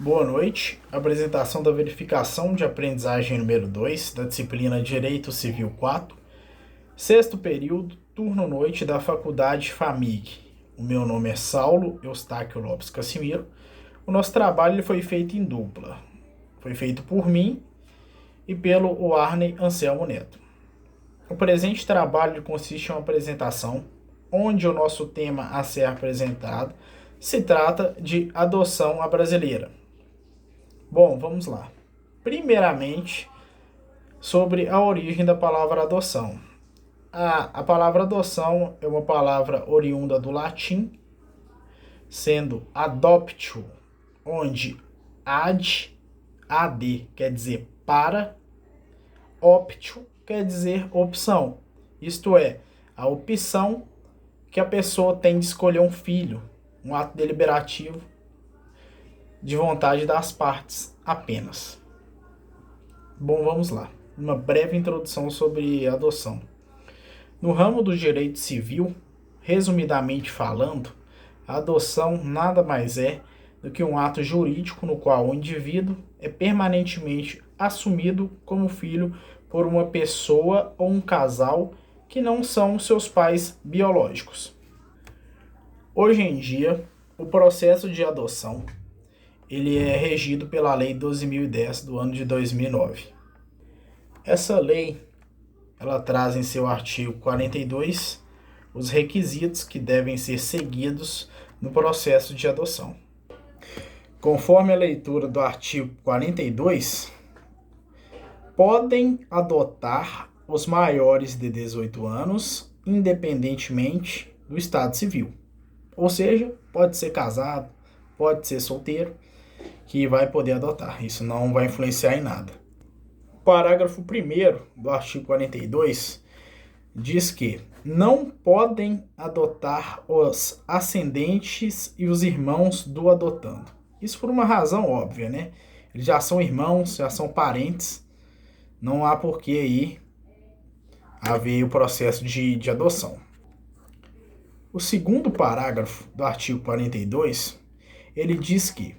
Boa noite. Apresentação da verificação de aprendizagem número 2 da disciplina Direito Civil 4, sexto período, turno noite da Faculdade FAMIG. O meu nome é Saulo Eustáquio Lopes Cassimiro. O nosso trabalho ele foi feito em dupla. Foi feito por mim e pelo Arney Anselmo Neto. O presente trabalho consiste em uma apresentação onde o nosso tema a ser apresentado se trata de adoção à brasileira. Bom, vamos lá. Primeiramente, sobre a origem da palavra adoção. A palavra adoção é uma palavra oriunda do latim, sendo adoptio, onde ad quer dizer para, optio quer dizer opção, isto é, a opção que a pessoa tem de escolher um filho, um ato deliberativo de vontade das partes apenas. Bom, vamos lá. Uma breve introdução sobre adoção. No ramo do direito civil, resumidamente falando, a adoção nada mais é do que um ato jurídico no qual o indivíduo é permanentemente assumido como filho por uma pessoa ou um casal que não são seus pais biológicos. Hoje em dia, o processo de adoção ele é regido pela Lei 12.010 do ano de 2009. Essa lei ela traz em seu artigo 42 os requisitos que devem ser seguidos no processo de adoção. Conforme a leitura do artigo 42, podem adotar os maiores de 18 anos, independentemente do estado civil. Ou seja, pode ser casado, pode ser solteiro, que vai poder adotar. Isso não vai influenciar em nada. O parágrafo 1º do artigo 42 diz que não podem adotar os ascendentes e os irmãos do adotando. Isso por uma razão óbvia, né? Eles já são irmãos, já são parentes. Não há por que aí haver o processo de adoção. O segundo parágrafo do artigo 42, ele diz que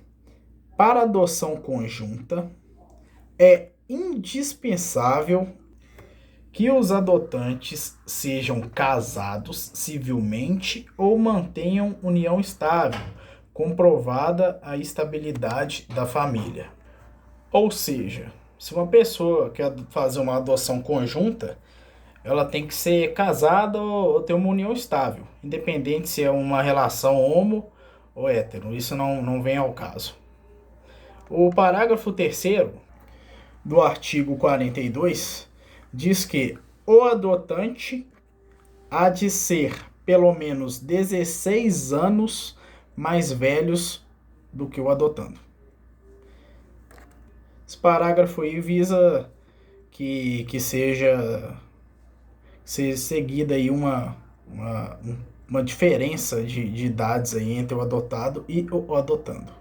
para adoção conjunta, é indispensável que os adotantes sejam casados civilmente ou mantenham união estável, comprovada a estabilidade da família. Ou seja, se uma pessoa quer fazer uma adoção conjunta, ela tem que ser casada ou ter uma união estável, independente se é uma relação homo ou hétero. Isso não vem ao caso. O parágrafo 3º do artigo 42 diz que o adotante há de ser pelo menos 16 anos mais velhos do que o adotando. Esse parágrafo aí visa que seja seguida aí uma diferença de idades aí entre o adotado e o adotando.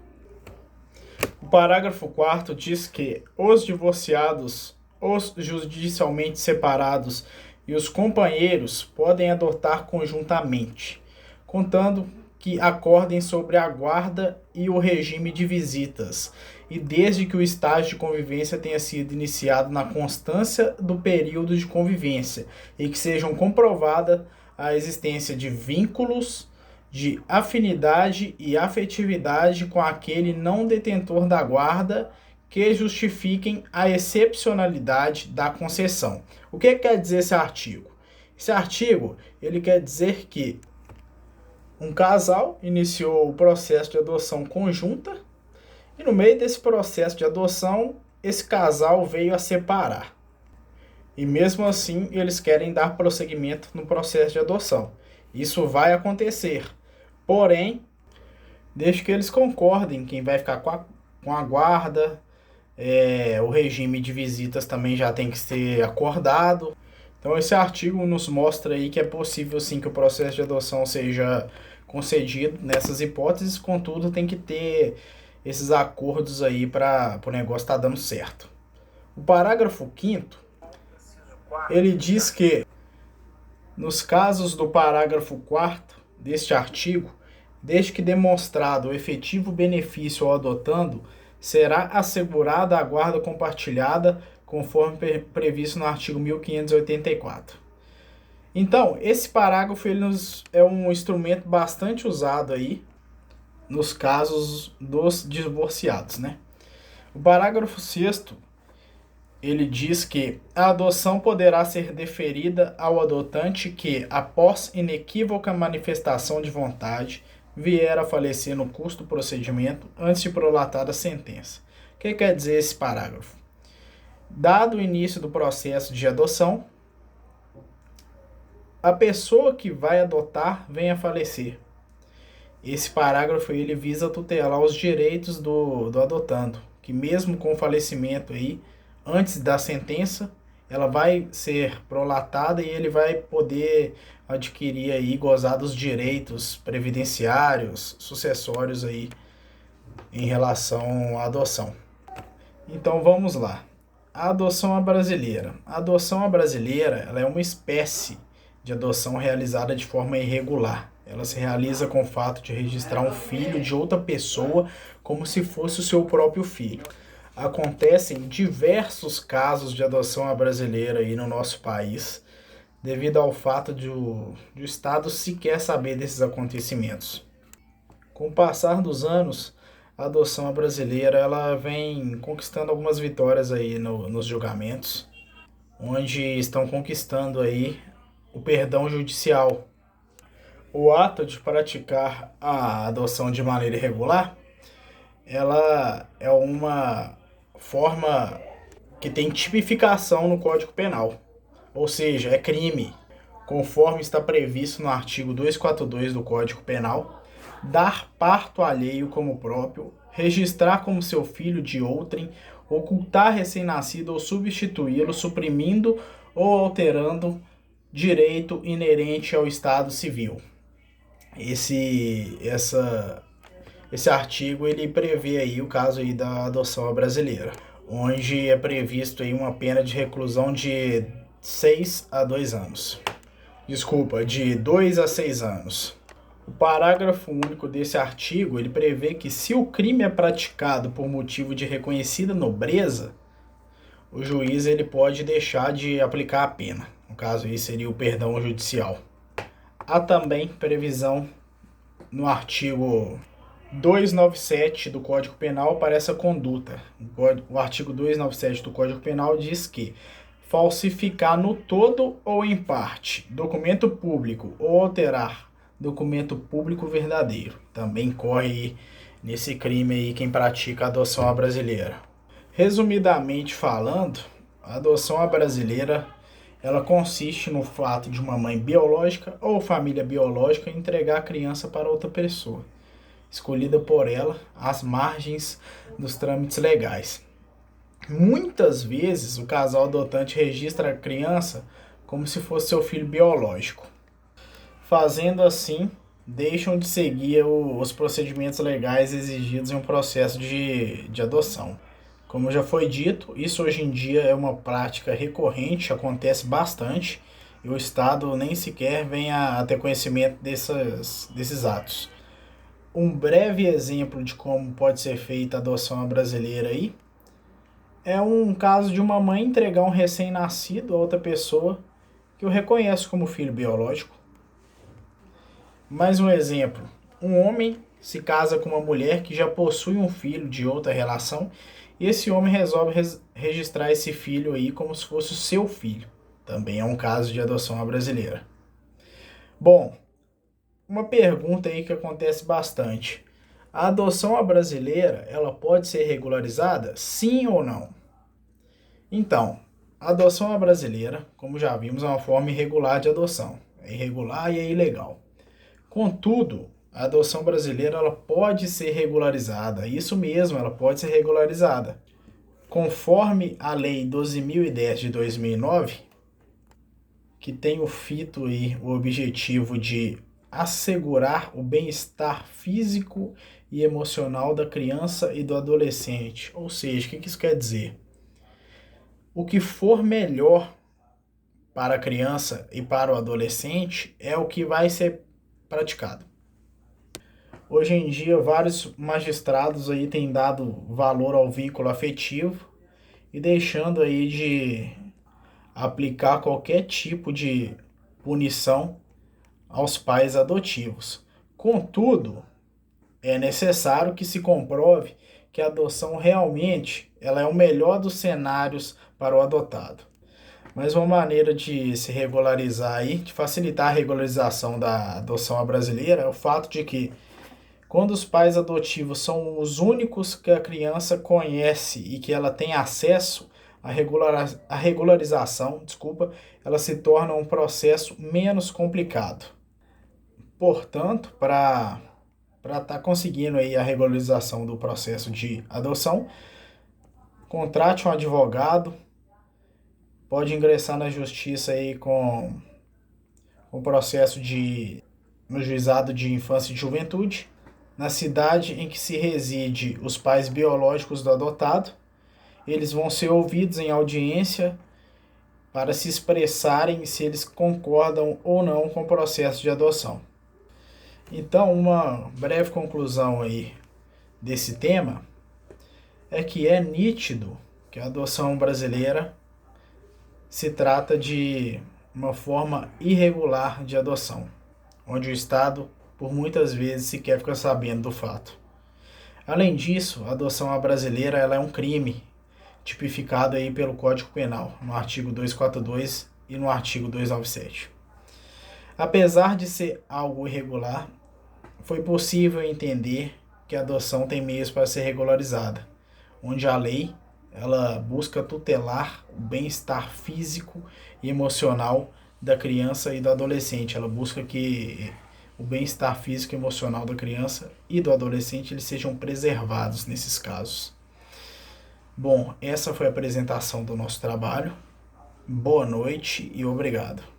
O parágrafo 4º diz que os divorciados, os judicialmente separados e os companheiros podem adotar conjuntamente, contando que acordem sobre a guarda e o regime de visitas, e desde que o estágio de convivência tenha sido iniciado na constância do período de convivência e que sejam comprovada a existência de vínculos de afinidade e afetividade com aquele não detentor da guarda que justifiquem a excepcionalidade da concessão. O que quer dizer esse artigo? Esse artigo ele quer dizer que um casal iniciou o processo de adoção conjunta e no meio desse processo de adoção, esse casal veio a separar. E mesmo assim, eles querem dar prosseguimento no processo de adoção. Isso vai acontecer. Porém, desde que eles concordem quem vai ficar com a guarda, o regime de visitas também já tem que ser acordado. Então esse artigo nos mostra aí que é possível sim que o processo de adoção seja concedido nessas hipóteses, contudo tem que ter esses acordos aí para o negócio estar dando certo. O parágrafo 5º, ele diz que nos casos do parágrafo 4º deste artigo, desde que demonstrado o efetivo benefício ao adotando, será assegurada a guarda compartilhada, conforme previsto no artigo 1584. Então, esse parágrafo é um instrumento bastante usado aí nos casos dos divorciados, né? O parágrafo 6º, ele diz que a adoção poderá ser deferida ao adotante que, após inequívoca manifestação de vontade, vier a falecer no curso do procedimento antes de prolatada a sentença. O que quer dizer esse parágrafo? Dado o início do processo de adoção, a pessoa que vai adotar vem a falecer. Esse parágrafo ele visa tutelar os direitos do adotando, que mesmo com o falecimento aí, antes da sentença, ela vai ser prolatada e ele vai poder adquirir aí, gozar dos direitos previdenciários, sucessórios aí em relação à adoção. Então vamos lá. A adoção à brasileira. A adoção à brasileira, ela é uma espécie de adoção realizada de forma irregular. Ela se realiza com o fato de registrar um filho de outra pessoa como se fosse o seu próprio filho. Acontecem diversos casos de adoção à brasileira aí no nosso país, devido ao fato de o Estado sequer saber desses acontecimentos. Com o passar dos anos, a adoção à brasileira ela vem conquistando algumas vitórias aí nos julgamentos, onde estão conquistando aí o perdão judicial. O ato de praticar a adoção de maneira irregular, ela é uma forma que tem tipificação no Código Penal, ou seja, é crime, conforme está previsto no artigo 242 do Código Penal, dar parto alheio como próprio, registrar como seu filho de outrem, ocultar recém-nascido ou substituí-lo, suprimindo ou alterando direito inerente ao Estado Civil. Esse artigo ele prevê aí o caso aí da adoção brasileira, onde é previsto aí uma pena de reclusão de 6 a 2 anos. Desculpa, de 2 a 6 anos. O parágrafo único desse artigo, ele prevê que se o crime é praticado por motivo de reconhecida nobreza, o juiz ele pode deixar de aplicar a pena. No caso, aí seria o perdão judicial. Há também previsão no artigo 297 do Código Penal para essa conduta. O artigo 297 do Código Penal diz que falsificar no todo ou em parte documento público ou alterar documento público verdadeiro também corre nesse crime aí quem pratica a adoção à brasileira. Resumidamente falando, a adoção à brasileira ela consiste no fato de uma mãe biológica ou família biológica entregar a criança para outra pessoa, escolhida por ela às margens dos trâmites legais. Muitas vezes o casal adotante registra a criança como se fosse seu filho biológico. Fazendo assim, deixam de seguir os procedimentos legais exigidos em um processo de adoção. Como já foi dito, isso hoje em dia é uma prática recorrente, acontece bastante, e o Estado nem sequer vem a ter conhecimento desses atos. Um breve exemplo de como pode ser feita a adoção brasileira aí é um caso de uma mãe entregar um recém-nascido a outra pessoa que o reconhece como filho biológico. Mais um exemplo, um homem se casa com uma mulher que já possui um filho de outra relação e esse homem resolve registrar esse filho aí como se fosse o seu filho. Também é um caso de adoção brasileira. Bom, uma pergunta aí que acontece bastante. A adoção brasileira, ela pode ser regularizada? Sim ou não? Então, a adoção brasileira, como já vimos, é uma forma irregular de adoção. É irregular e é ilegal. Contudo, a adoção brasileira ela pode ser regularizada. Isso mesmo, ela pode ser regularizada. Conforme a Lei 12.010 de 2009, que tem o fito e o objetivo de assegurar o bem-estar físico e emocional da criança e do adolescente. Ou seja, o que isso quer dizer? O que for melhor para a criança e para o adolescente é o que vai ser praticado. Hoje em dia, vários magistrados aí têm dado valor ao vínculo afetivo e deixando aí de aplicar qualquer tipo de punição aos pais adotivos. Contudo, é necessário que se comprove que a adoção realmente ela é o melhor dos cenários para o adotado. Mas uma maneira de se regularizar aí, de facilitar a regularização da adoção brasileira, é o fato de que quando os pais adotivos são os únicos que a criança conhece e que ela tem acesso, a regularização, desculpa, ela se torna um processo menos complicado. Portanto, para estar conseguindo aí a regularização do processo de adoção, contrate um advogado, pode ingressar na justiça aí com o processo no juizado de infância e juventude, na cidade em que se reside os pais biológicos do adotado. Eles vão ser ouvidos em audiência para se expressarem se eles concordam ou não com o processo de adoção. Então, uma breve conclusão aí desse tema é que é nítido que a adoção brasileira se trata de uma forma irregular de adoção, onde o Estado, por muitas vezes, sequer fica sabendo do fato. Além disso, a adoção brasileira ela é um crime tipificado aí pelo Código Penal, no artigo 242 e no artigo 297. Apesar de ser algo irregular, foi possível entender que a adoção tem meios para ser regularizada, onde a lei ela busca tutelar o bem-estar físico e emocional da criança e do adolescente. Ela busca que o bem-estar físico e emocional da criança e do adolescente eles sejam preservados nesses casos. Bom, essa foi a apresentação do nosso trabalho. Boa noite e obrigado.